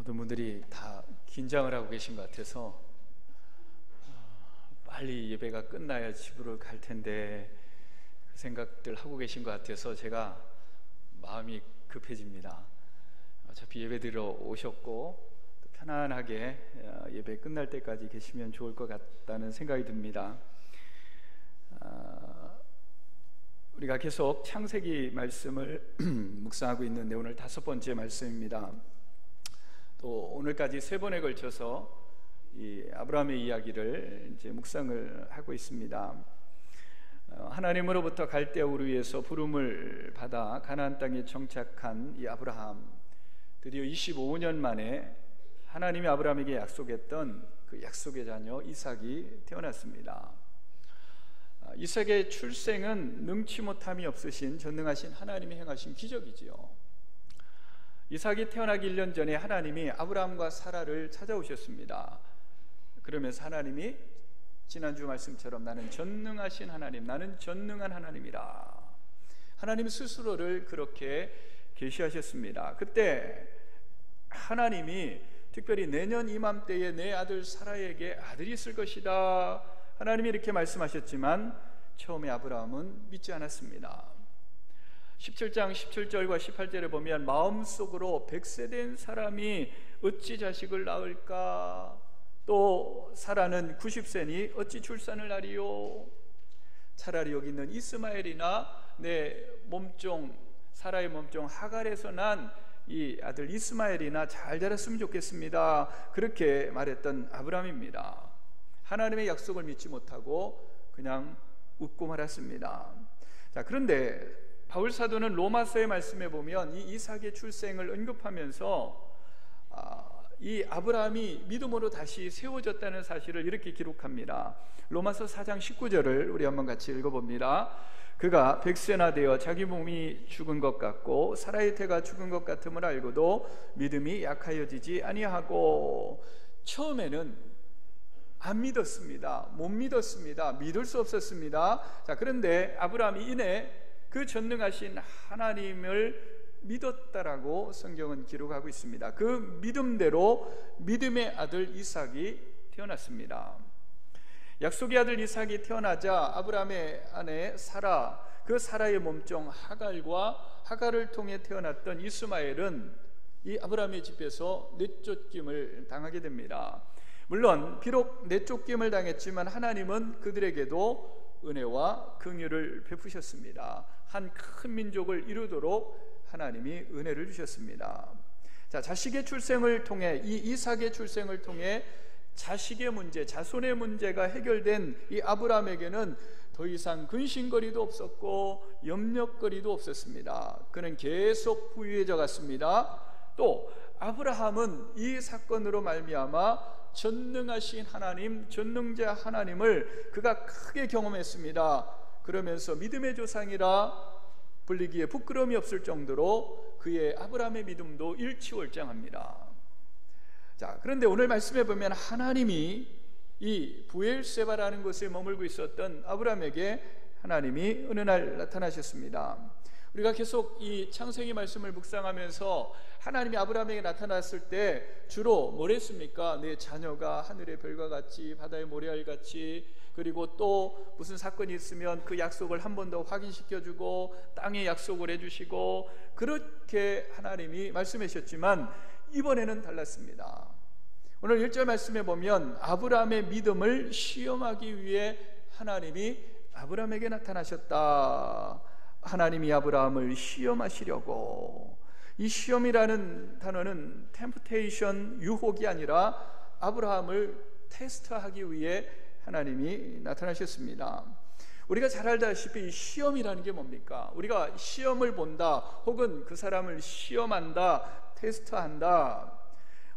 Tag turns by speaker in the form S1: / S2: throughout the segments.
S1: 모든 분들이 다 긴장을 하고 계신 것 같아서 빨리 예배가 끝나야 집으로 갈 텐데 그 생각들 하고 계신 것 같아서 제가 마음이 급해집니다. 어차피 예배 드리러 오셨고 또 편안하게 예배 끝날 때까지 계시면 좋을 것 같다는 생각이 듭니다. 우리가 계속 창세기 말씀을 묵상하고 있는데 오늘 5번째 말씀입니다. 또 오늘까지 3번에 걸쳐서 이 아브라함의 이야기를 이제 묵상을 하고 있습니다. 하나님으로부터 갈대아 우르 위에서 부름을 받아 가나안 땅에 정착한 이 아브라함, 드디어 25년 만에 하나님이 아브라함에게 약속했던 그 약속의 자녀 이삭이 태어났습니다. 이삭의 출생은 능치 못함이 없으신 전능하신 하나님이 행하신 기적이지요. 이삭이 태어나기 1년 전에 하나님이 아브라함과 사라를 찾아오셨습니다. 그러면서 하나님이 지난주 말씀처럼 나는 전능하신 하나님, 나는 전능한 하나님이라, 하나님 스스로를 그렇게 계시하셨습니다. 그때 하나님이 특별히 내년 이맘때에 내 아들 사라에게 아들이 있을 것이다, 하나님이 이렇게 말씀하셨지만 처음에 아브라함은 믿지 않았습니다. 17장 17절과 18절에 보면 마음속으로 100세 된 사람이 어찌 자식을 낳을까, 또 사라는 90세니 어찌 출산을 하리요, 차라리 여기 있는 이스마엘이나 내 몸종 사라의 몸종 하갈에서 난 이 아들 이스마엘이나 잘 자랐으면 좋겠습니다, 그렇게 말했던 아브라함입니다. 하나님의 약속을 믿지 못하고 그냥 웃고 말았습니다. 자, 그런데 바울 사도는 로마서의 말씀에 보면 이 이삭의 출생을 언급하면서 이 아브라함이 믿음으로 다시 세워졌다는 사실을 이렇게 기록합니다. 로마서 4장 19절을 우리 한번 같이 읽어봅니다. 그가 100세나 되어 자기 몸이 죽은 것 같고 사라의 태가 죽은 것 같음을 알고도 믿음이 약하여지지 아니하고, 처음에는 안 믿었습니다. 못 믿었습니다. 믿을 수 없었습니다. 자, 그런데 아브라함이 이내 그 전능하신 하나님을 믿었다라고 성경은 기록하고 있습니다. 그 믿음대로 믿음의 아들 이삭이 태어났습니다. 약속의 아들 이삭이 태어나자 아브라함의 아내 사라, 그 사라의 몸종 하갈과 하갈을 통해 태어났던 이스마엘은 이 아브라함의 집에서 내쫓김을 당하게 됩니다. 물론 비록 내쫓김을 당했지만 하나님은 그들에게도 은혜와 긍휼을 베푸셨습니다. 한 큰 민족을 이루도록 하나님이 은혜를 주셨습니다. 자, 자식의 출생을 통해, 이 이삭의 출생을 통해 자식의 문제, 자손의 문제가 해결된 이 아브라함에게는 더 이상 근심거리도 없었고 염려거리도 없었습니다. 그는 계속 부유해져 갔습니다. 또 아브라함은 이 사건으로 말미암아 전능하신 하나님, 전능자 하나님을 그가 크게 경험했습니다. 그러면서 믿음의 조상이라 불리기에 부끄러움이 없을 정도로 그의 아브라함의 믿음도 일취월장합니다. 자, 그런데 오늘 말씀에 보면 하나님이 이 부엘세바라는 곳에 머물고 있었던 아브라함에게 하나님이 어느 날 나타나셨습니다. 우리가 계속 이 창세기 말씀을 묵상하면서 하나님이 아브라함에게 나타났을 때 주로 뭘 했습니까? 내 자녀가 하늘의 별과 같이 바다의 모래알 같이, 그리고 또 무슨 사건이 있으면 그 약속을 한 번 더 확인시켜주고 땅의 약속을 해주시고, 그렇게 하나님이 말씀하셨지만 이번에는 달랐습니다. 오늘 1절 말씀에 보면 아브라함의 믿음을 시험하기 위해 하나님이 아브라함에게 나타나셨다. 하나님이 아브라함을 시험하시려고. 이 시험이라는 단어는 temptation, 유혹이 아니라 아브라함을 테스트하기 위해 하나님이 나타나셨습니다. 우리가 잘 알다시피 이 시험이라는 게 뭡니까? 우리가 시험을 본다, 혹은 그 사람을 시험한다, 테스트한다,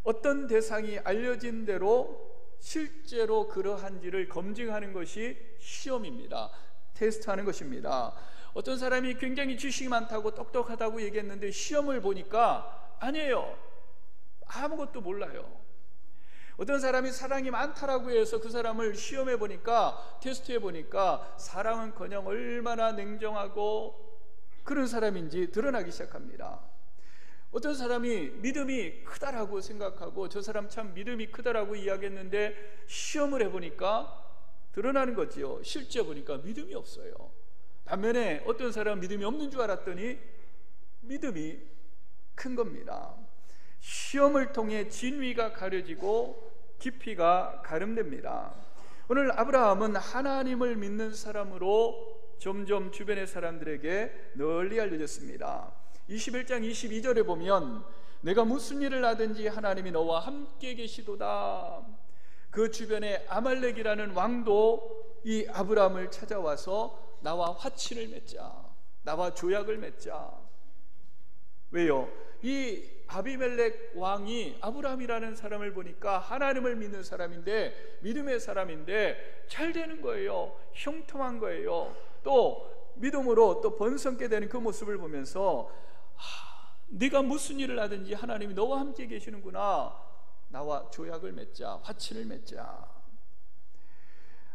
S1: 어떤 대상이 알려진 대로 실제로 그러한지를 검증하는 것이 시험입니다. 테스트하는 것입니다. 어떤 사람이 굉장히 지식이 많다고 똑똑하다고 얘기했는데 시험을 보니까 아니에요, 아무것도 몰라요. 어떤 사람이 사랑이 많다라고 해서 그 사람을 시험해 보니까, 테스트해 보니까 사랑은커녕 얼마나 냉정하고 그런 사람인지 드러나기 시작합니다. 어떤 사람이 믿음이 크다라고 생각하고 저 사람 참 믿음이 크다라고 이야기했는데 시험을 해보니까 드러나는 거지요. 실제 보니까 믿음이 없어요. 반면에 어떤 사람은 믿음이 없는 줄 알았더니 믿음이 큰 겁니다. 시험을 통해 진위가 가려지고 깊이가 가름됩니다. 오늘 아브라함은 하나님을 믿는 사람으로 점점 주변의 사람들에게 널리 알려졌습니다. 21장 22절에 보면 내가 무슨 일을 하든지 하나님이 너와 함께 계시도다. 그 주변에 아말렉이라는 왕도 이 아브라함을 찾아와서 나와 화친을 맺자, 나와 조약을 맺자. 왜요? 이 아비멜렉 왕이 아브라함이라는 사람을 보니까 하나님을 믿는 사람인데, 믿음의 사람인데 잘 되는 거예요. 형통한 거예요. 또 믿음으로 또 번성게 되는 그 모습을 보면서 네가 무슨 일을 하든지 하나님이 너와 함께 계시는구나. 나와 조약을 맺자, 화친을 맺자.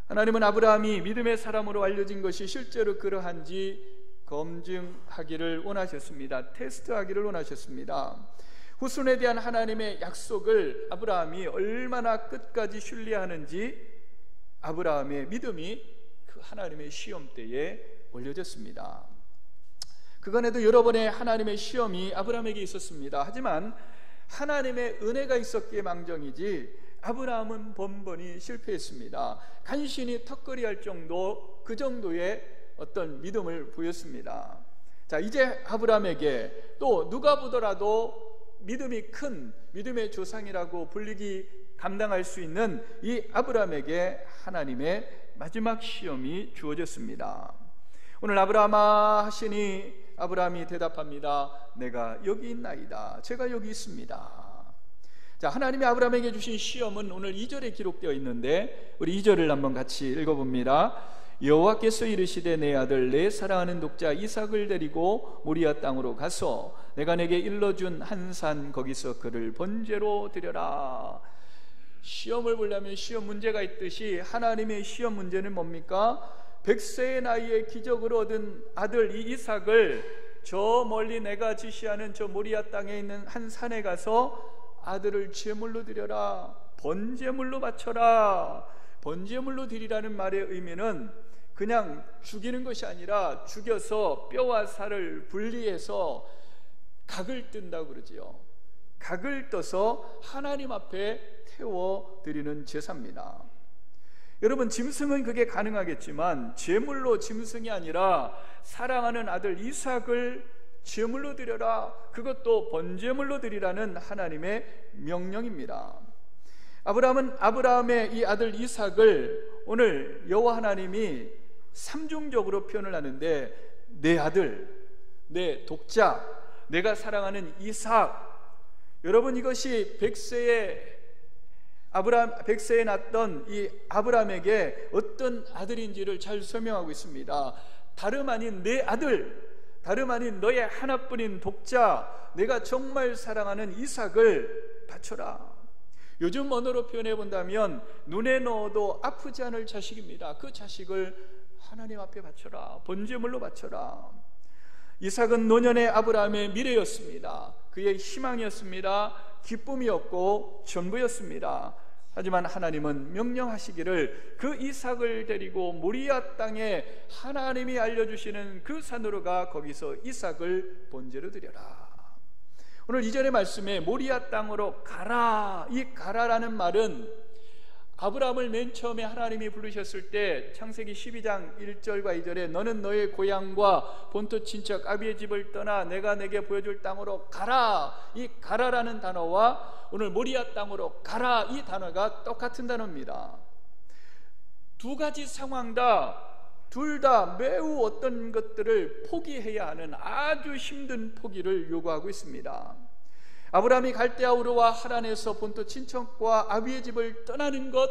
S1: 하나님은 아브라함이 믿음의 사람으로 알려진 것이 실제로 그러한지 검증하기를 원하셨습니다. 테스트하기를 원하셨습니다. 후손에 대한 하나님의 약속을 아브라함이 얼마나 끝까지 신뢰하는지 아브라함의 믿음이 그 하나님의 시험 때에 올려졌습니다. 그간에도 여러 번의 하나님의 시험이 아브라함에게 있었습니다. 하지만 하나님의 은혜가 있었기에 망정이지 아브라함은 번번이 실패했습니다. 간신히 턱걸이할 정도, 그 정도의 어떤 믿음을 보였습니다. 자, 이제 아브라함에게 또 누가 보더라도 믿음이 큰 믿음의 조상이라고 불리기 감당할 수 있는 이 아브라함에게 하나님의 마지막 시험이 주어졌습니다. 오늘 아브라함아 하시니 아브라함이 대답합니다. 내가 여기 있나이다. 제가 여기 있습니다. 자, 하나님이 아브라함에게 주신 시험은 오늘 2절에 기록되어 있는데 우리 2절을 한번 같이 읽어봅니다. 여호와께서 이르시되 내 아들 내 사랑하는 독자 이삭을 데리고 모리아 땅으로 가서 내가 내게 일러준 한 산 거기서 그를 번제로 드려라. 시험을 보려면 시험 문제가 있듯이 하나님의 시험 문제는 뭡니까? 100세의 나이에 기적으로 얻은 아들 이 이삭을 저 멀리 내가 지시하는 저 모리아 땅에 있는 한 산에 가서 아들을 제물로 드려라. 번제물로 바쳐라. 번제물로 드리라는 말의 의미는 그냥 죽이는 것이 아니라 죽여서 뼈와 살을 분리해서 각을 뜬다고 그러지요. 각을 떠서 하나님 앞에 태워 드리는 제사입니다. 여러분, 짐승은 그게 가능하겠지만 제물로 짐승이 아니라 사랑하는 아들 이삭을 제물로 드려라. 그것도 번제물로 드리라는 하나님의 명령입니다. 아브라함의 이 아들 이삭을 오늘 여호와 하나님이 삼중적으로 표현을 하는데 내 아들, 내 독자, 내가 사랑하는 이삭. 여러분, 이것이 100세에 낳던 이 아브라함에게 어떤 아들인지를 잘 설명하고 있습니다. 다름 아닌 내 아들, 다름 아닌 너의 하나뿐인 독자, 내가 정말 사랑하는 이삭을 바쳐라. 요즘 언어로 표현해 본다면 눈에 넣어도 아프지 않을 자식입니다. 그 자식을 하나님 앞에 바쳐라. 번제물로 바쳐라. 이삭은 노년의 아브라함의 미래였습니다. 그의 희망이었습니다. 기쁨이었고 전부였습니다. 하지만 하나님은 명령하시기를 그 이삭을 데리고 모리아 땅에 하나님이 알려주시는 그 산으로 가 거기서 이삭을 번제로 드려라. 오늘 2절의 말씀에 모리아 땅으로 가라. 이 가라라는 말은 아브라함을 맨 처음에 하나님이 부르셨을 때 창세기 12장 1절과 2절에 너는 너의 고향과 본토 친척 아비의 집을 떠나 내가 내게 보여줄 땅으로 가라. 이 가라라는 단어와 오늘 모리아 땅으로 가라 이 단어가 똑같은 단어입니다. 두 가지 상황 둘 다 매우 어떤 것들을 포기해야 하는 아주 힘든 포기를 요구하고 있습니다. 아브라함이 갈대아 우르와 하란에서 본토 친척과 아비의 집을 떠나는 것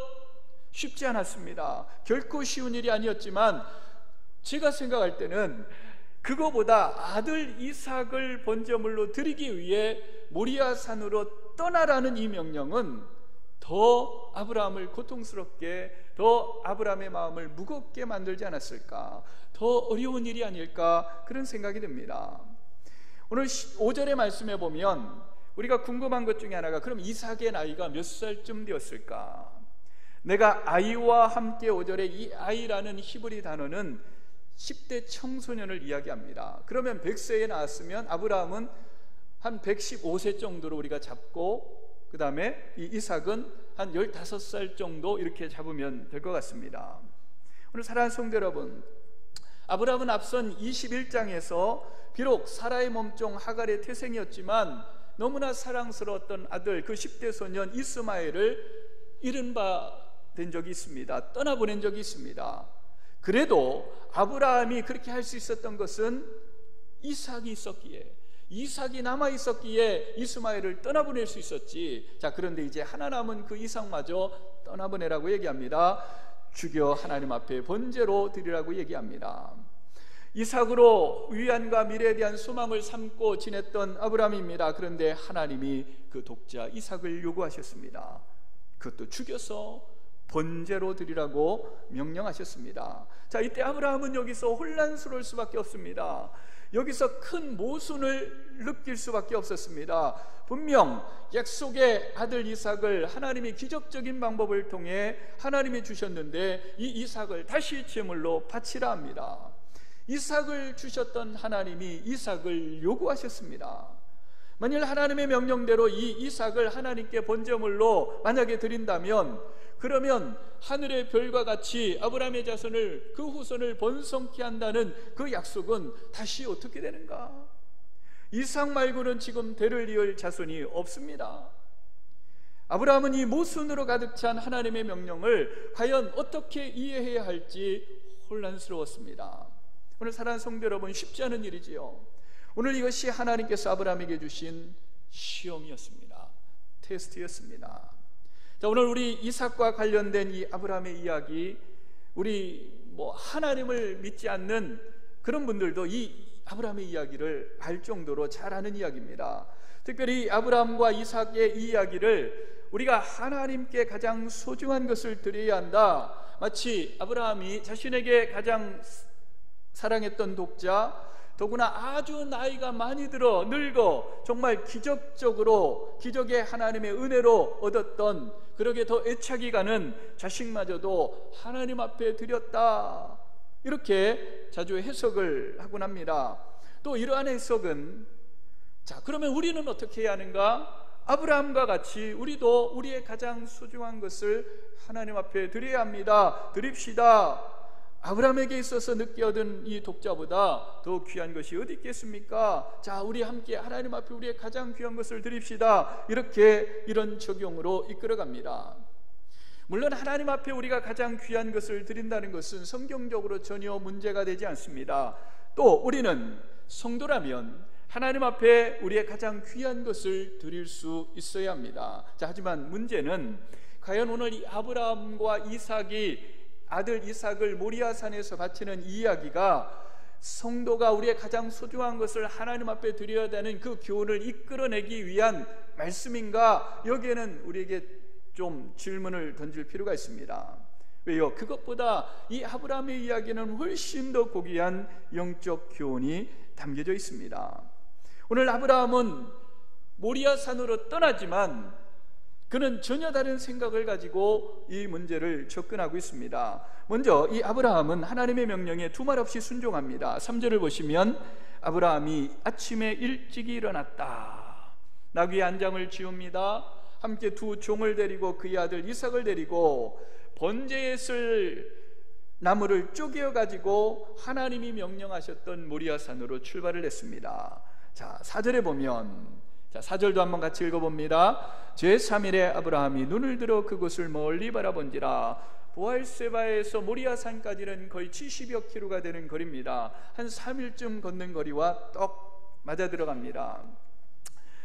S1: 쉽지 않았습니다. 결코 쉬운 일이 아니었지만 제가 생각할 때는 그거보다 아들 이삭을 번제물로 드리기 위해 모리아 산으로 떠나라는 이 명령은 더 아브라함을 고통스럽게, 더 아브라함의 마음을 무겁게 만들지 않았을까, 더 어려운 일이 아닐까 그런 생각이 듭니다. 오늘 5절의 말씀에 보면 우리가 궁금한 것 중에 하나가, 그럼 이삭의 나이가 몇 살쯤 되었을까? 내가 아이와 함께, 5절에 이 아이라는 히브리 단어는 10대 청소년을 이야기합니다. 그러면 100세에 나왔으면 아브라함은 한 115세 정도로 우리가 잡고, 그 다음에 이 이삭은 한 15살 정도 이렇게 잡으면 될 것 같습니다. 오늘 사랑하는 성도 여러분, 아브라함은 앞선 21장에서 비록 사라의 몸종 하갈의 태생이었지만 너무나 사랑스러웠던 아들, 그 10대 소년 이스마엘을 잃은 바 된 적이 있습니다. 떠나보낸 적이 있습니다. 그래도 아브라함이 그렇게 할 수 있었던 것은 이삭이 있었기에, 이삭이 남아 있었기에 이스마엘을 떠나보낼 수 있었지. 자, 그런데 이제 하나 남은 그 이삭마저 떠나보내라고 얘기합니다. 죽여 하나님 앞에 번제로 드리라고 얘기합니다. 이삭으로 위안과 미래에 대한 소망을 삼고 지냈던 아브라함입니다. 그런데 하나님이 그 독자 이삭을 요구하셨습니다. 그것도 죽여서 번제로 드리라고 명령하셨습니다. 자, 이때 아브라함은 여기서 혼란스러울 수밖에 없습니다. 여기서 큰 모순을 느낄 수밖에 없었습니다. 분명 약속의 아들 이삭을 하나님이 기적적인 방법을 통해 하나님이 주셨는데 이 이삭을 다시 제물로 바치라 합니다. 이삭을 주셨던 하나님이 이삭을 요구하셨습니다. 만일 하나님의 명령대로 이 이삭을 하나님께 번제물로 만약에 드린다면, 그러면 하늘의 별과 같이 아브라함의 자손을, 그 후손을 번성케 한다는 그 약속은 다시 어떻게 되는가? 이삭 말고는 지금 대를 이을 자손이 없습니다. 아브라함은 이 모순으로 가득 찬 하나님의 명령을 과연 어떻게 이해해야 할지 혼란스러웠습니다. 오늘 사랑하는 성도 여러분, 쉽지 않은 일이지요. 오늘 이것이 하나님께서 아브라함에게 주신 시험이었습니다. 테스트였습니다. 자, 오늘 우리 이삭과 관련된 이 아브라함의 이야기, 우리 하나님을 믿지 않는 그런 분들도 이 아브라함의 이야기를 알 정도로 잘 아는 이야기입니다. 특별히 아브라함과 이삭의 이 이야기를 우리가 하나님께 가장 소중한 것을 드려야 한다, 마치 아브라함이 자신에게 가장 사랑했던 독자, 더구나 아주 나이가 많이 들어 늙어 정말 기적적으로, 기적의 하나님의 은혜로 얻었던, 그러게 더 애착이 가는 자식마저도 하나님 앞에 드렸다, 이렇게 자주 해석을 하곤 합니다. 또 이러한 해석은, 자, 그러면 우리는 어떻게 해야 하는가? 아브라함과 같이 우리도 우리의 가장 소중한 것을 하나님 앞에 드려야 합니다. 드립시다. 아브라함에게 있어서 늦게 얻은 이 독자보다 더 귀한 것이 어디 있겠습니까? 자, 우리 함께 하나님 앞에 우리의 가장 귀한 것을 드립시다. 이렇게 이런 적용으로 이끌어갑니다. 물론 하나님 앞에 우리가 가장 귀한 것을 드린다는 것은 성경적으로 전혀 문제가 되지 않습니다. 또 우리는 성도라면 하나님 앞에 우리의 가장 귀한 것을 드릴 수 있어야 합니다. 자, 하지만 문제는 과연 오늘 이 아브라함과 이삭이, 아들 이삭을 모리아산에서 바치는 이 이야기가 성도가 우리의 가장 소중한 것을 하나님 앞에 드려야 되는 그 교훈을 이끌어내기 위한 말씀인가? 여기에는 우리에게 좀 질문을 던질 필요가 있습니다. 왜요? 그것보다 이 아브라함의 이야기는 훨씬 더 고귀한 영적 교훈이 담겨져 있습니다. 오늘 아브라함은 모리아산으로 떠나지만 그는 전혀 다른 생각을 가지고 이 문제를 접근하고 있습니다. 먼저 이 아브라함은 하나님의 명령에 두말 없이 순종합니다. 3절을 보시면 아브라함이 아침에 일찍 일어났다. 나귀의 안장을 지웁니다. 함께 두 종을 데리고 그의 아들 이삭을 데리고 번제에 쓸 나무를 쪼개어 가지고 하나님이 명령하셨던 모리아산으로 출발을 했습니다. 자, 4절에 보면, 자, 4절도 한번 같이 읽어봅니다. 제3일에 아브라함이 눈을 들어 그곳을 멀리 바라본지라 보알세바에서 모리아산까지는 거의 70여 킬로가 되는 거리입니다. 한 3일쯤 걷는 거리와 떡 맞아 들어갑니다.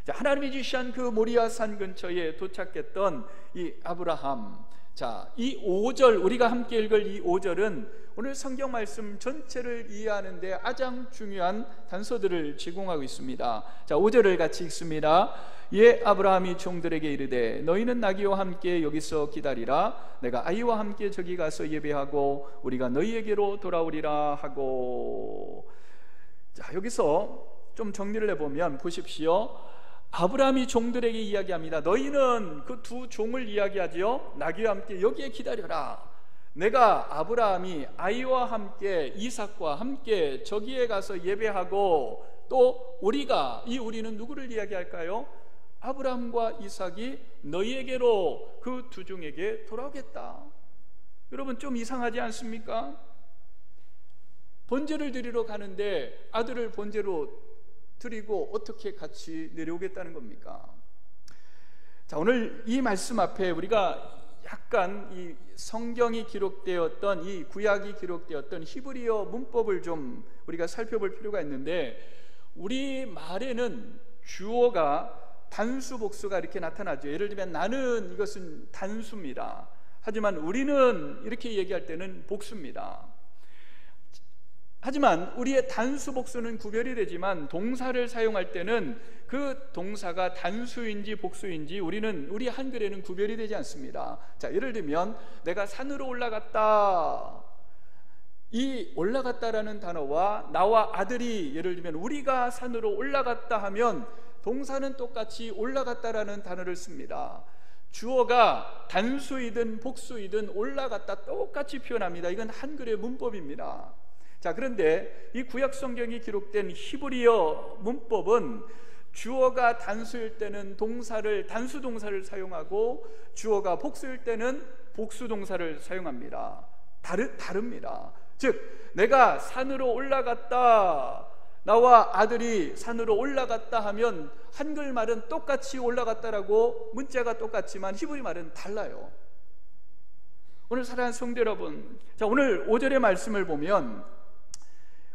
S1: 자, 하나님이 지시한 그 모리아산 근처에 도착했던 이 아브라함, 자, 이 5절, 우리가 함께 읽을 이 5절은 오늘 성경 말씀 전체를 이해하는 데 가장 중요한 단서들을 제공하고 있습니다. 자, 5절을 같이 읽습니다. 예, 아브라함이 종들에게 이르되 너희는 나귀와 함께 여기서 기다리라. 내가 아이와 함께 저기 가서 예배하고 우리가 너희에게로 돌아오리라 하고. 자, 여기서 좀 정리를 해보면 보십시오. 아브라함이 종들에게 이야기합니다. 너희는 그 두 종을 이야기하지요. 나귀와 함께 여기에 기다려라. 내가 아브라함이 아이와 함께 이삭과 함께 저기에 가서 예배하고, 또 우리가, 이 우리는 누구를 이야기할까요? 아브라함과 이삭이 너희에게로 그 두 종에게 돌아오겠다. 여러분, 좀 이상하지 않습니까? 번제를 드리러 가는데 아들을 번제로 드리고 어떻게 같이 내려오겠다는 겁니까? 자, 오늘 이 말씀 앞에 우리가 약간 이 성경이 기록되었던, 이 구약이 기록되었던 히브리어 문법을 좀 우리가 살펴볼 필요가 있는데, 우리 말에는 주어가 단수 복수가 이렇게 나타나죠. 예를 들면 나는, 이것은 단수입니다. 하지만 우리는 이렇게 얘기할 때는 복수입니다. 하지만 우리의 단수 복수는 구별이 되지만 동사를 사용할 때는 그 동사가 단수인지 복수인지 우리 한글에는 구별이 되지 않습니다. 자, 예를 들면 내가 산으로 올라갔다, 이 올라갔다라는 단어와 나와 아들이, 예를 들면 우리가 산으로 올라갔다 하면 동사는 똑같이 올라갔다라는 단어를 씁니다. 주어가 단수이든 복수이든 올라갔다 똑같이 표현합니다. 이건 한글의 문법입니다. 자, 그런데 이 구약 성경이 기록된 히브리어 문법은 주어가 단수일 때는 단수 동사를 사용하고, 주어가 복수일 때는 복수 동사를 사용합니다. 다릅니다. 즉, 내가 산으로 올라갔다, 나와 아들이 산으로 올라갔다 하면 한글 말은 똑같이 올라갔다라고 문자가 똑같지만 히브리 말은 달라요. 오늘 사랑하는 성도 여러분, 자, 오늘 5절의 말씀을 보면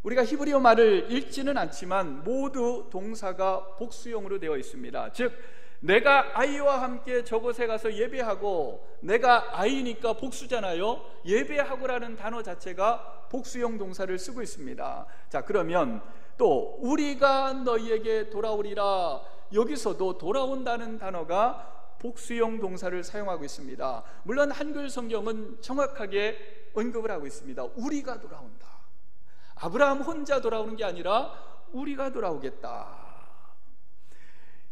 S1: 우리가 히브리어 말을 읽지는 않지만 모두 동사가 복수형으로 되어 있습니다. 즉, 내가 아이와 함께 저곳에 가서 예배하고, 내가 아이니까 복수잖아요. 예배하고라는 단어 자체가 복수형 동사를 쓰고 있습니다. 자, 그러면 또 우리가 너희에게 돌아오리라, 여기서도 돌아온다는 단어가 복수형 동사를 사용하고 있습니다. 물론 한글 성경은 정확하게 언급을 하고 있습니다. 우리가 돌아온다. 아브라함 혼자 돌아오는 게 아니라 우리가 돌아오겠다.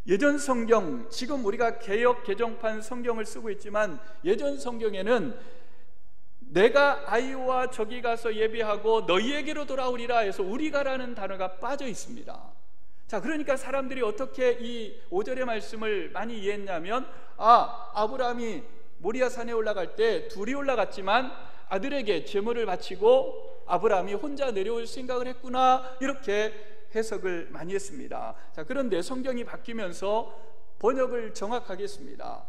S1: 예전 성경, 지금 우리가 개역 개정판 성경을 쓰고 있지만 예전 성경에는 내가 아이와 저기 가서 예배하고 너희에게로 돌아오리라 해서 우리가라는 단어가 빠져 있습니다. 자, 그러니까 사람들이 어떻게 이 5절의 말씀을 많이 이해했냐면, 아브라함이 모리아 산에 올라갈 때 둘이 올라갔지만 아들에게 제물을 바치고 아브라함이 혼자 내려올 생각을 했구나, 이렇게 해석을 많이 했습니다. 자, 그런데 성경이 바뀌면서 번역을 정확하게 했습니다.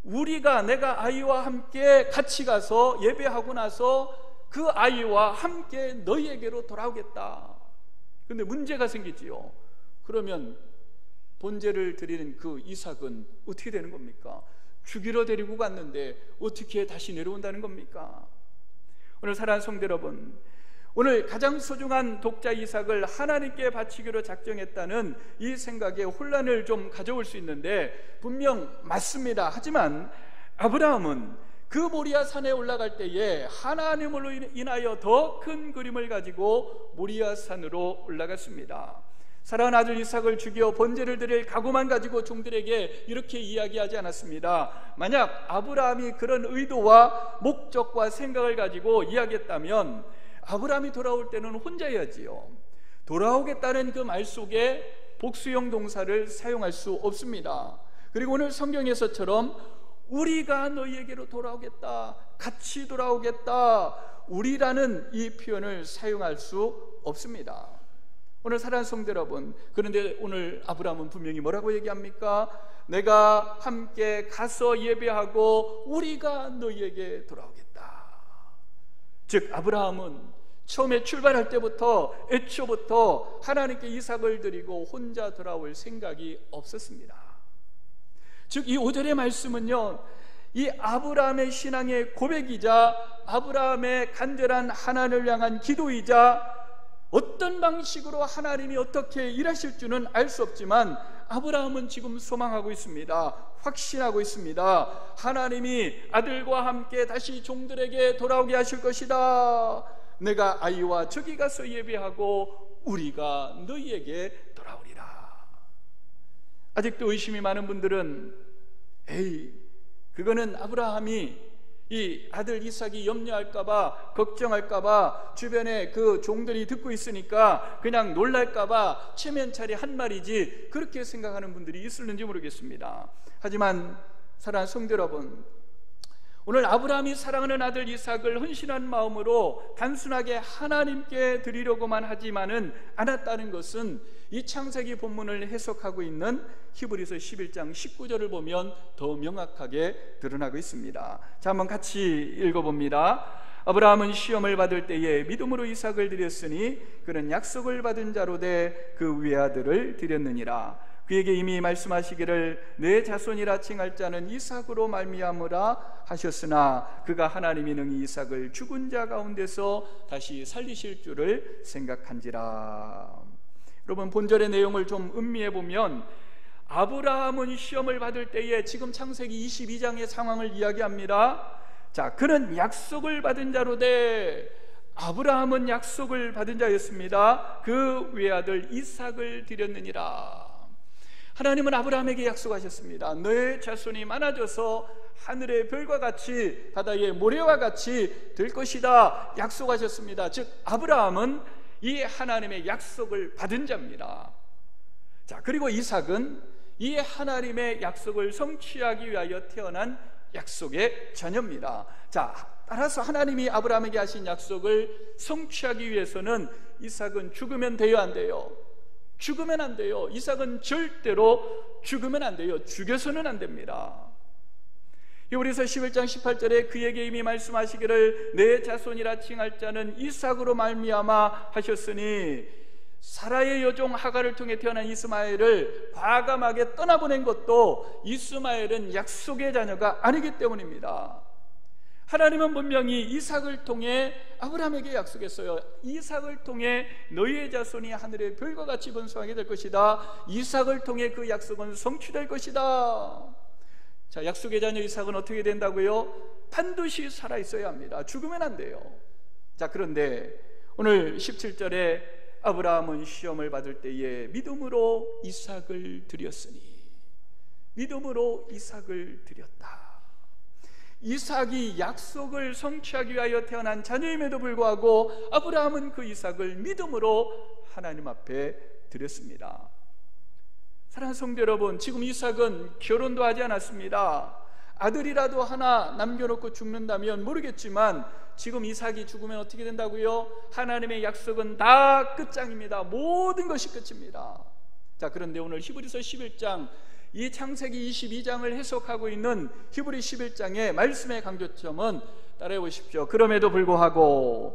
S1: 내가 아이와 함께 같이 가서 예배하고 나서 그 아이와 함께 너희에게로 돌아오겠다. 근데 문제가 생기지요. 그러면 번제를 드리는 그 이삭은 어떻게 되는 겁니까? 죽이러 데리고 갔는데 어떻게 다시 내려온다는 겁니까? 오늘 사랑하는 성도 여러분, 오늘 가장 소중한 독자 이삭을 하나님께 바치기로 작정했다는 이 생각에 혼란을 좀 가져올 수 있는데, 분명 맞습니다. 하지만 아브라함은 그 모리아 산에 올라갈 때에 하나님으로 인하여 더 큰 그림을 가지고 모리아 산으로 올라갔습니다. 사랑하는 아들 이삭을 죽여 번제를 드릴 각오만 가지고 종들에게 이렇게 이야기하지 않았습니다. 만약 아브라함이 그런 의도와 목적과 생각을 가지고 이야기했다면 아브라함이 돌아올 때는 혼자여야지요. 돌아오겠다는 그 말 속에 복수형 동사를 사용할 수 없습니다. 그리고 오늘 성경에서처럼 우리가 너희에게로 돌아오겠다, 같이 돌아오겠다, 우리라는 이 표현을 사용할 수 없습니다. 오늘 사랑하는 성도 여러분, 그런데 오늘 아브라함은 분명히 뭐라고 얘기합니까? 내가 함께 가서 예배하고 우리가 너희에게 돌아오겠다. 즉, 아브라함은 처음에 출발할 때부터, 애초부터 하나님께 이삭을 드리고 혼자 돌아올 생각이 없었습니다. 즉, 이 5절의 말씀은요, 이 아브라함의 신앙의 고백이자 아브라함의 간절한 하나님을 향한 기도이자, 어떤 방식으로 하나님이 어떻게 일하실 줄은 알 수 없지만 아브라함은 지금 소망하고 있습니다. 확신하고 있습니다. 하나님이 아들과 함께 다시 종들에게 돌아오게 하실 것이다. 내가 아이와 저기 가서 예배하고 우리가 너희에게 돌아오겠다. 아직도 의심이 많은 분들은 그거는 아브라함이 이 아들 이삭이 염려할까봐, 걱정할까봐, 주변에 그 종들이 듣고 있으니까 그냥 놀랄까봐 체면차리 한 말이지, 그렇게 생각하는 분들이 있을는지 모르겠습니다. 하지만 사랑하는 성도 여러분, 오늘 아브라함이 사랑하는 아들 이삭을 헌신한 마음으로 단순하게 하나님께 드리려고만 하지만은 않았다는 것은 이 창세기 본문을 해석하고 있는 히브리서 11장 19절을 보면 더 명확하게 드러나고 있습니다. 자, 한번 같이 읽어봅니다. 아브라함은 시험을 받을 때에 믿음으로 이삭을 드렸으니 그는 약속을 받은 자로 돼 그 외아들을 드렸느니라. 그에게 이미 말씀하시기를 내 자손이라 칭할 자는 이삭으로 말미암으라 하셨으나 그가 하나님이 능히 이삭을 죽은 자 가운데서 다시 살리실 줄을 생각한지라. 여러분, 본절의 내용을 좀 음미해 보면 아브라함은 시험을 받을 때에 지금 창세기 22장의 상황을 이야기합니다. 자, 그는 약속을 받은 자로 돼, 아브라함은 약속을 받은 자였습니다. 그 외아들 이삭을 드렸느니라. 하나님은 아브라함에게 약속하셨습니다. 너의 자손이 많아져서 하늘의 별과 같이 바다의 모래와 같이 될 것이다 약속하셨습니다. 즉 아브라함은 이 하나님의 약속을 받은 자입니다. 자, 그리고 이삭은 이 하나님의 약속을 성취하기 위하여 태어난 약속의 자녀입니다. 자, 따라서 하나님이 아브라함에게 하신 약속을 성취하기 위해서는 이삭은 죽으면 돼요, 안 돼요? 죽으면 안 돼요. 이삭은 절대로 죽으면 안 돼요. 죽여서는 안 됩니다. 히브리서 11장 18절에 그에게 이미 말씀하시기를 내 자손이라 칭할 자는 이삭으로 말미암아 하셨으니, 사라의 여종 하갈을 통해 태어난 이스마엘을 과감하게 떠나보낸 것도 이스마엘은 약속의 자녀가 아니기 때문입니다. 하나님은 분명히 이삭을 통해 아브라함에게 약속했어요. 이삭을 통해 너희의 자손이 하늘의 별과 같이 번성하게 될 것이다. 이삭을 통해 그 약속은 성취될 것이다. 자, 약속의 자녀 이삭은 어떻게 된다고요? 반드시 살아있어야 합니다. 죽으면 안 돼요. 자, 그런데 오늘 17절에 아브라함은 시험을 받을 때에 믿음으로 이삭을 드렸으니, 믿음으로 이삭을 드렸다. 이삭이 약속을 성취하기 위하여 태어난 자녀임에도 불구하고 아브라함은 그 이삭을 믿음으로 하나님 앞에 드렸습니다. 사랑하는 성도 여러분, 지금 이삭은 결혼도 하지 않았습니다. 아들이라도 하나 남겨놓고 죽는다면 모르겠지만 지금 이삭이 죽으면 어떻게 된다고요? 하나님의 약속은 다 끝장입니다. 모든 것이 끝입니다. 자, 그런데 오늘 히브리서 11장, 이 창세기 22장을 해석하고 있는 히브리 11장의 말씀의 강조점은 따라해 보십시오. 그럼에도 불구하고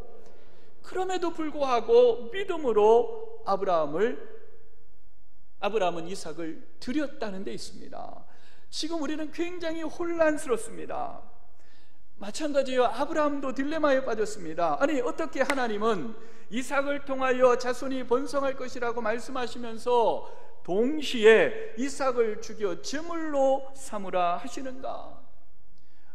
S1: 믿음으로 아브라함은 이삭을 드렸다는 데 있습니다. 지금 우리는 굉장히 혼란스럽습니다. 마찬가지로 아브라함도 딜레마에 빠졌습니다. 아니, 어떻게 하나님은 이삭을 통하여 자손이 번성할 것이라고 말씀하시면서 동시에 이삭을 죽여 제물로 삼으라 하시는가?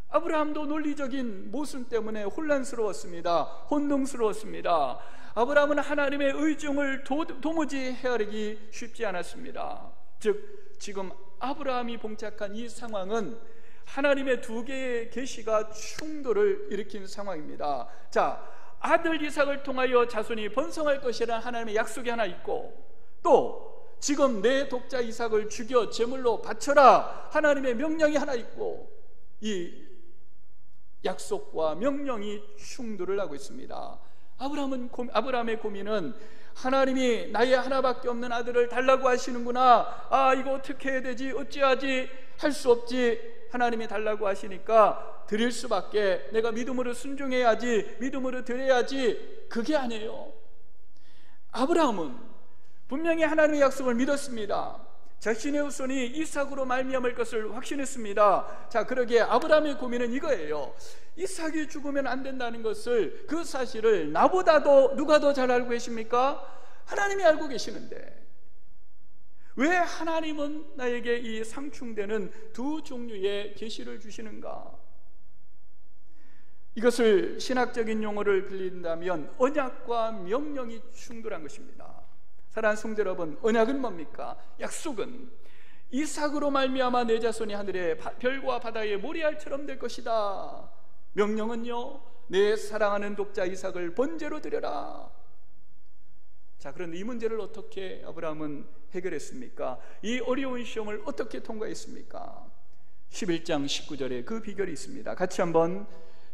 S1: 아브라함도 논리적인 모순 때문에 혼란스러웠습니다. 혼동스러웠습니다. 아브라함은 하나님의 의중을 도무지 헤아리기 쉽지 않았습니다. 즉 지금 아브라함이 봉착한 이 상황은 하나님의 두 개의 계시가 충돌을 일으킨 상황입니다. 자, 아들 이삭을 통하여 자손이 번성할 것이라는 하나님의 약속이 하나 있고, 또 지금 내 독자 이삭을 죽여 제물로 바쳐라 하나님의 명령이 하나 있고, 이 약속과 명령이 충돌을 하고 있습니다. 아브라함의 고민은 하나님이 나의 하나밖에 없는 아들을 달라고 하시는구나, 이거 어떻게 해야 되지, 어찌하지, 할 수 없지, 하나님이 달라고 하시니까 드릴 수밖에, 내가 믿음으로 순종해야지, 믿음으로 드려야지, 그게 아니에요. 아브라함은 분명히 하나님의 약속을 믿었습니다. 자신의 후손이 이삭으로 말미암을 것을 확신했습니다. 자, 그러기에 아브라함의 고민은 이거예요. 이삭이 죽으면 안 된다는 것을, 그 사실을 나보다도 누가 더 잘 알고 계십니까? 하나님이 알고 계시는데 왜 하나님은 나에게 이 상충되는 두 종류의 계시를 주시는가? 이것을 신학적인 용어를 빌린다면 언약과 명령이 충돌한 것입니다. 사랑하는 성도 여러분, 언약은 뭡니까? 약속은 이삭으로 말미암아 내 자손이 하늘의 별과 바다의 모래알처럼 될 것이다. 명령은요, 내 사랑하는 독자 이삭을 번제로 드려라. 자, 그런데 이 문제를 어떻게 아브라함은 해결했습니까? 이 어려운 시험을 어떻게 통과했습니까? 11장 19절에 그 비결이 있습니다. 같이 한번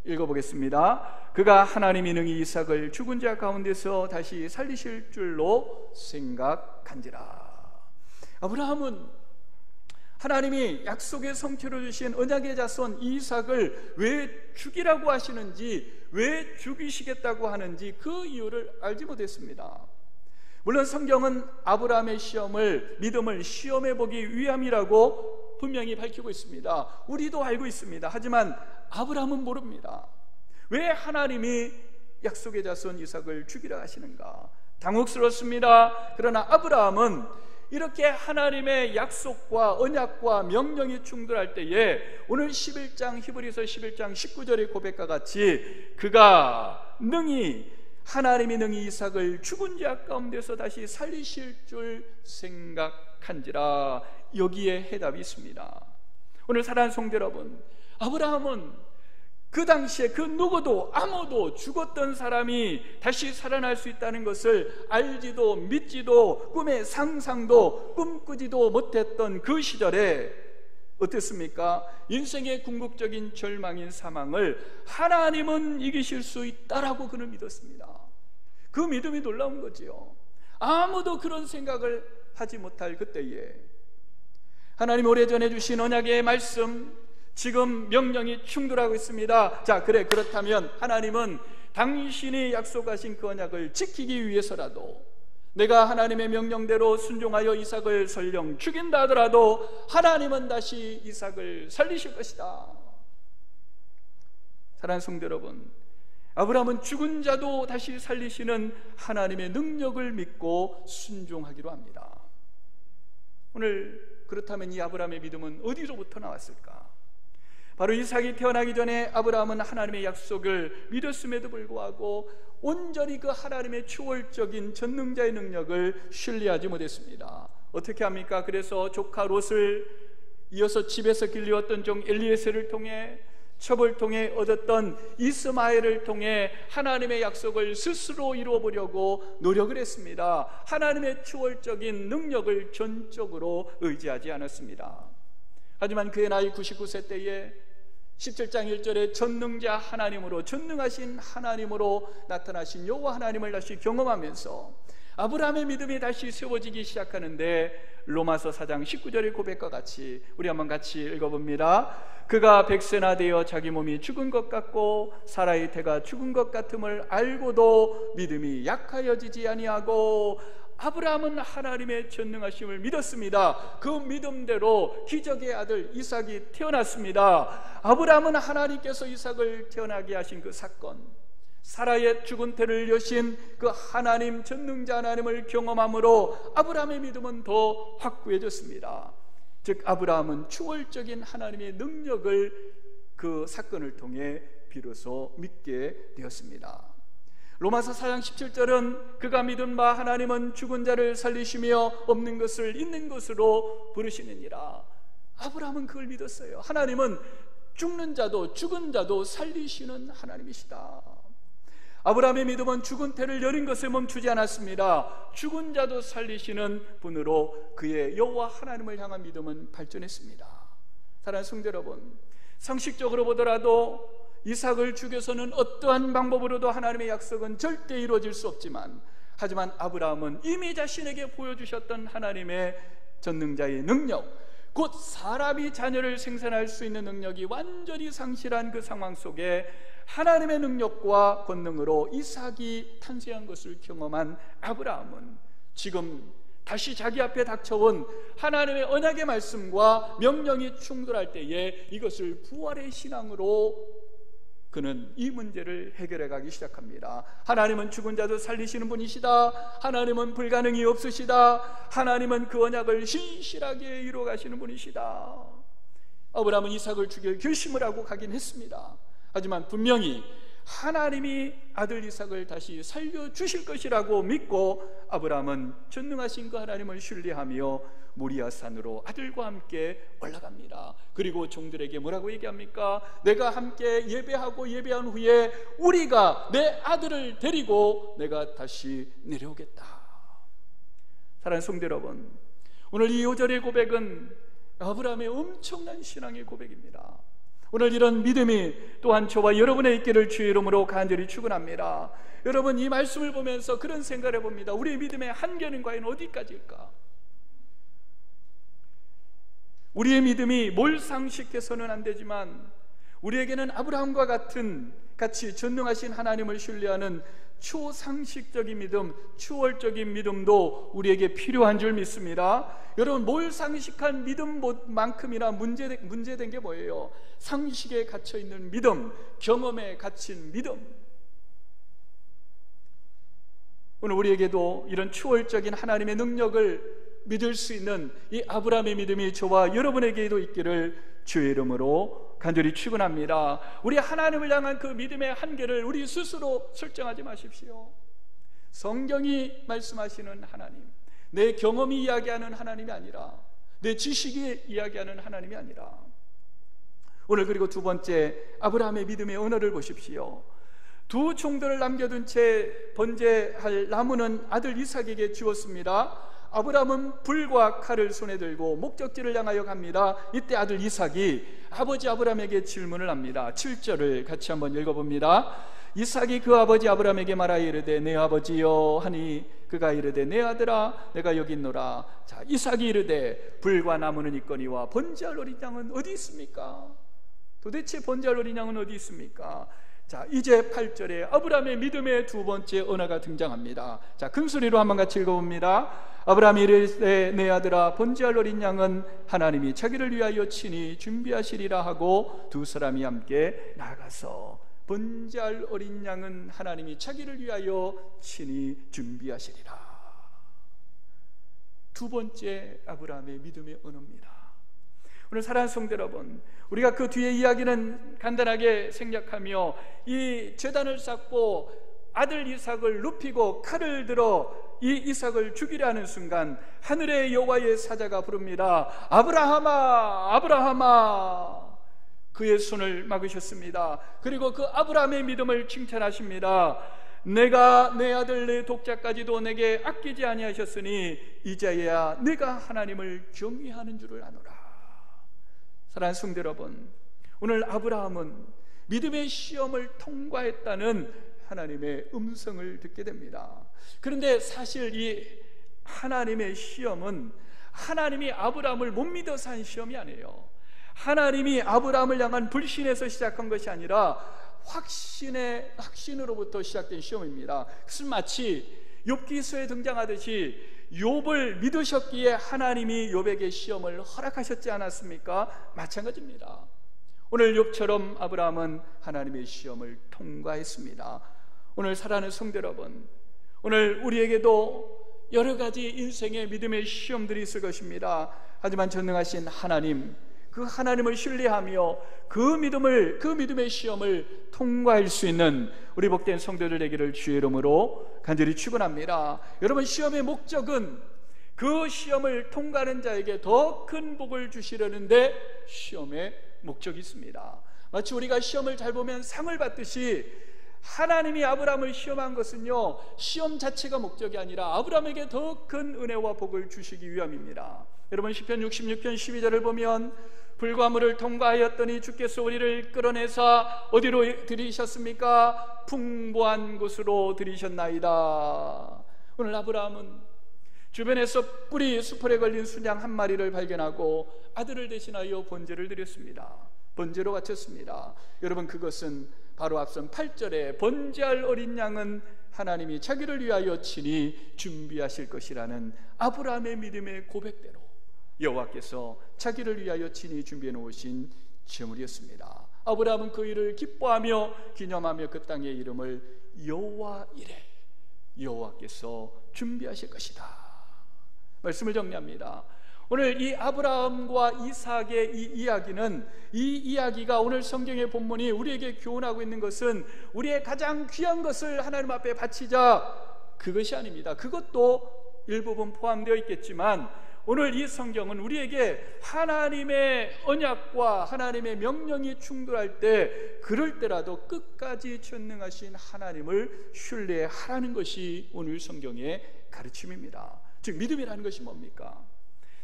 S1: 읽어보겠습니다. 그가 하나님이 능히 이삭을 죽은 자 가운데서 다시 살리실 줄로 생각한지라. 아브라함은 하나님이 약속의 성취로 주신 언약의 자손 이삭을 왜 죽이라고 하시는지, 왜 죽이시겠다고 하는지 그 이유를 알지 못했습니다. 물론 성경은 아브라함의 시험을, 믿음을 시험해보기 위함이라고 분명히 밝히고 있습니다. 우리도 알고 있습니다. 하지만 아브라함은 모릅니다. 왜 하나님이 약속의 자손 이삭을 죽이라 하시는가? 당혹스럽습니다. 그러나 아브라함은 이렇게 하나님의 약속과 언약과 명령이 충돌할 때에 오늘 11장 히브리서 11장 19절의 고백과 같이 그가 능히, 하나님이 능히 이삭을 죽은 자 가운데서 다시 살리실 줄 생각한지라. 여기에 해답이 있습니다. 오늘 사랑하는 성도 여러분, 아브라함은 그 당시에 그 누구도, 아무도 죽었던 사람이 다시 살아날 수 있다는 것을 알지도 믿지도 꿈의 상상도 꿈꾸지도 못했던 그 시절에 어땠습니까? 인생의 궁극적인 절망인 사망을 하나님은 이기실 수 있다라고 그는 믿었습니다. 그 믿음이 놀라운 거지요. 아무도 그런 생각을 하지 못할 그때에 하나님 오래전에 주신 언약의 말씀, 지금 명령이 충돌하고 있습니다. 자, 그렇다면 하나님은 당신이 약속하신 그 언약을 지키기 위해서라도, 내가 하나님의 명령대로 순종하여 이삭을 설령 죽인다 하더라도 하나님은 다시 이삭을 살리실 것이다. 사랑하는 성도 여러분, 아브라함은 죽은 자도 다시 살리시는 하나님의 능력을 믿고 순종하기로 합니다. 오늘 그렇다면 이 아브라함의 믿음은 어디로부터 나왔을까? 바로 이삭이 태어나기 전에 아브라함은 하나님의 약속을 믿었음에도 불구하고 온전히 그 하나님의 초월적인 전능자의 능력을 신뢰하지 못했습니다. 어떻게 합니까? 그래서 조카 롯을, 이어서 집에서 길리웠던 종 엘리에셀을 통해, 첩을 통해 얻었던 이스마엘을 통해 하나님의 약속을 스스로 이루어보려고 노력을 했습니다. 하나님의 초월적인 능력을 전적으로 의지하지 않았습니다. 하지만 그의 나이 99세 때에 17장 1절에 전능자 하나님으로, 전능하신 하나님으로 나타나신 여호와 하나님을 다시 경험하면서 아브라함의 믿음이 다시 세워지기 시작하는데, 로마서 4장 19절의 고백과 같이 우리 한번 같이 읽어봅니다. 그가 100세나 되어 자기 몸이 죽은 것 같고 사라의 태가 죽은 것 같음을 알고도 믿음이 약하여지지 아니하고, 아브라함은 하나님의 전능하심을 믿었습니다. 그 믿음대로 기적의 아들 이삭이 태어났습니다. 아브라함은 하나님께서 이삭을 태어나게 하신 그 사건, 사라의 죽은 태를 여신 그 하나님, 전능자 하나님을 경험함으로 아브라함의 믿음은 더 확고해졌습니다. 즉 아브라함은 초월적인 하나님의 능력을 그 사건을 통해 비로소 믿게 되었습니다. 로마서 4장 17절은 그가 믿은 바 하나님은 죽은 자를 살리시며 없는 것을 있는 것으로 부르시느니라. 아브라함은 그걸 믿었어요. 하나님은 죽는 자도 죽은 자도 살리시는 하나님이시다. 아브라함의 믿음은 죽은 태를 여린 것에 멈추지 않았습니다. 죽은 자도 살리시는 분으로 그의 여호와 하나님을 향한 믿음은 발전했습니다. 사랑하는 성도 여러분, 상식적으로 보더라도 이삭을 죽여서는 어떠한 방법으로도 하나님의 약속은 절대 이루어질 수 없지만, 하지만 아브라함은 이미 자신에게 보여주셨던 하나님의 전능자의 능력, 곧 사람이 자녀를 생산할 수 있는 능력이 완전히 상실한 그 상황 속에 하나님의 능력과 권능으로 이삭이 탄생한 것을 경험한 아브라함은 지금 다시 자기 앞에 닥쳐온 하나님의 언약의 말씀과 명령이 충돌할 때에 이것을 부활의 신앙으로 그는 이 문제를 해결해 가기 시작합니다. 하나님은 죽은 자도 살리시는 분이시다. 하나님은 불가능이 없으시다. 하나님은 그 언약을 신실하게 이루어 가시는 분이시다. 아브라함은 이삭을 죽일 결심을 하고 가긴 했습니다. 하지만 분명히 하나님이 아들 이삭을 다시 살려주실 것이라고 믿고 아브라함은 전능하신 그 하나님을 신뢰하며 모리아산으로 아들과 함께 올라갑니다. 그리고 종들에게 뭐라고 얘기합니까? 내가 함께 예배하고 예배한 후에 우리가 내 아들을 데리고 내가 다시 내려오겠다. 사랑하는 성도 여러분, 오늘 이 5절의 고백은 아브라함의 엄청난 신앙의 고백입니다. 오늘 이런 믿음이 또한 저와 여러분의 있기를 주의 이름으로 간절히 축원합니다. 여러분, 이 말씀을 보면서 그런 생각을 해봅니다. 우리의 믿음의 한계는 과연 어디까지일까? 우리의 믿음이 몰상식해서는 안 되지만 우리에게는 아브라함과 같이 전능하신 하나님을 신뢰하는 초상식적인 믿음, 초월적인 믿음도 우리에게 필요한 줄 믿습니다. 여러분, 몰상식한 믿음만큼이나 문제된 게 뭐예요? 상식에 갇혀있는 믿음, 경험에 갇힌 믿음. 오늘 우리에게도 이런 초월적인 하나님의 능력을 믿을 수 있는 이 아브라함의 믿음이 저와 여러분에게도 있기를 주의 이름으로 간절히 축원합니다. 우리 하나님을 향한 그 믿음의 한계를 우리 스스로 설정하지 마십시오. 성경이 말씀하시는 하나님, 내 경험이 이야기하는 하나님이 아니라, 내 지식이 이야기하는 하나님이 아니라. 오늘 그리고 두 번째, 아브라함의 믿음의 언어를 보십시오. 두 총들을 남겨둔 채 번제할 나무는 아들 이삭에게 주었습니다. 아브라함은 불과 칼을 손에 들고 목적지를 향하여 갑니다. 이때 아들 이삭이 아버지 아브라함에게 질문을 합니다. 7절을 같이 한번 읽어봅니다. 이삭이 그 아버지 아브라함에게 말하여 이르되 내 아버지여 하니 그가 이르되 내 아들아 내가 여기 있노라. 자, 이삭이 이르되 불과 나무는 있거니와 번제할 어린 양은 어디 있습니까? 도대체 번제할 어린 양은 어디 있습니까? 자, 이제 8절에 아브라함의 믿음의 두 번째 언어가 등장합니다. 자, 큰 소리로 한번 같이 읽어봅니다. 아브라함이 이르되 내 아들아 번제할 어린 양은 하나님이 자기를 위하여 친히 준비하시리라 하고 두 사람이 함께 나가서 번제할 어린 양은 하나님이 자기를 위하여 친히 준비하시리라. 두 번째 아브라함의 믿음의 언어입니다. 오늘 사랑하는 성도 여러분, 우리가 그 뒤에 이야기는 간단하게 생략하며 이 제단을 쌓고 아들 이삭을 눕히고 칼을 들어 이 이삭을 죽이려 하는 순간 하늘의 여호와의 사자가 부릅니다. 아브라함아, 아브라함아. 그의 손을 막으셨습니다. 그리고 그 아브라함의 믿음을 칭찬하십니다. 내가 내 아들 내 독자까지도 내게 아끼지 아니하셨으니 이제야 내가 하나님을 경외하는 줄을 아노라. 사랑하는 성도 여러분, 오늘 아브라함은 믿음의 시험을 통과했다는 하나님의 음성을 듣게 됩니다. 그런데 사실 이 하나님의 시험은 하나님이 아브라함을 못 믿어서 한 시험이 아니에요. 하나님이 아브라함을 향한 불신에서 시작한 것이 아니라 확신으로부터 시작된 시험입니다. 그것은 마치 욥기서에 등장하듯이 욥을 믿으셨기에 하나님이 욥에게 시험을 허락하셨지 않았습니까? 마찬가지입니다. 오늘 욥처럼 아브라함은 하나님의 시험을 통과했습니다. 오늘 사랑하는 성도 여러분, 오늘 우리에게도 여러 가지 인생의 믿음의 시험들이 있을 것입니다. 하지만 전능하신 하나님, 그 하나님을 신뢰하며 그 믿음의 시험을 통과할 수 있는 우리 복된 성도들 되기를 주의 이름으로 간절히 축원합니다. 여러분, 시험의 목적은 그 시험을 통과하는 자에게 더 큰 복을 주시려는데 시험의 목적이 있습니다. 마치 우리가 시험을 잘 보면 상을 받듯이 하나님이 아브라함을 시험한 것은요, 시험 자체가 목적이 아니라 아브라함에게 더 큰 은혜와 복을 주시기 위함입니다. 여러분, 시편 66편 12절을 보면 불과 물을 통과하였더니 주께서 우리를 끌어내사 어디로 들이셨습니까? 풍부한 곳으로 들이셨나이다. 오늘 아브라함은 주변에서 뿔이 수풀에 걸린 순양 한 마리를 발견하고 아들을 대신하여 번제를 드렸습니다. 번제로 바쳤습니다. 여러분, 그것은 바로 앞선 8절에 번제할 어린 양은 하나님이 자기를 위하여 친히 준비하실 것이라는 아브라함의 믿음의 고백대로 여호와께서 자기를 위하여 친히 준비해 놓으신 제물이었습니다. 아브라함은 그 일을 기뻐하며 기념하며 그 땅의 이름을 여호와 이레, 여호와께서 준비하실 것이다 말씀을 정리합니다. 오늘 이 아브라함과 이삭의 이 이야기는, 이 이야기가 오늘 성경의 본문이 우리에게 교훈하고 있는 것은 우리의 가장 귀한 것을 하나님 앞에 바치자, 그것이 아닙니다. 그것도 일부분 포함되어 있겠지만 오늘 이 성경은 우리에게 하나님의 언약과 하나님의 명령이 충돌할 때, 그럴 때라도 끝까지 전능하신 하나님을 신뢰하라는 것이 오늘 성경의 가르침입니다. 즉 믿음이라는 것이 뭡니까?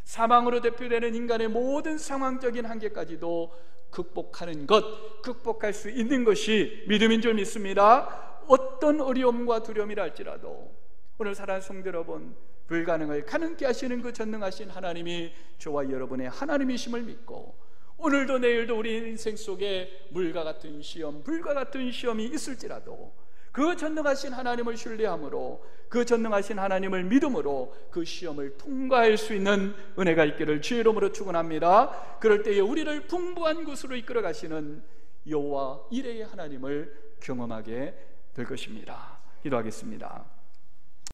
S1: 사망으로 대표되는 인간의 모든 상황적인 한계까지도 극복하는 것, 극복할 수 있는 것이 믿음인 줄 믿습니다. 어떤 어려움과 두려움이라 할지라도 오늘 사랑하는 성도 여러분, 불가능을 가능케 하시는 그 전능하신 하나님이 저와 여러분의 하나님이심을 믿고, 오늘도 내일도 우리 인생 속에 물과 같은 시험, 불과 같은 시험이 있을지라도 그 전능하신 하나님을 신뢰함으로, 그 전능하신 하나님을 믿음으로 그 시험을 통과할 수 있는 은혜가 있기를 주의 이름으로 축원합니다. 그럴 때에 우리를 풍부한 곳으로 이끌어 가시는 여호와 이레의 하나님을 경험하게 될 것입니다. 기도하겠습니다.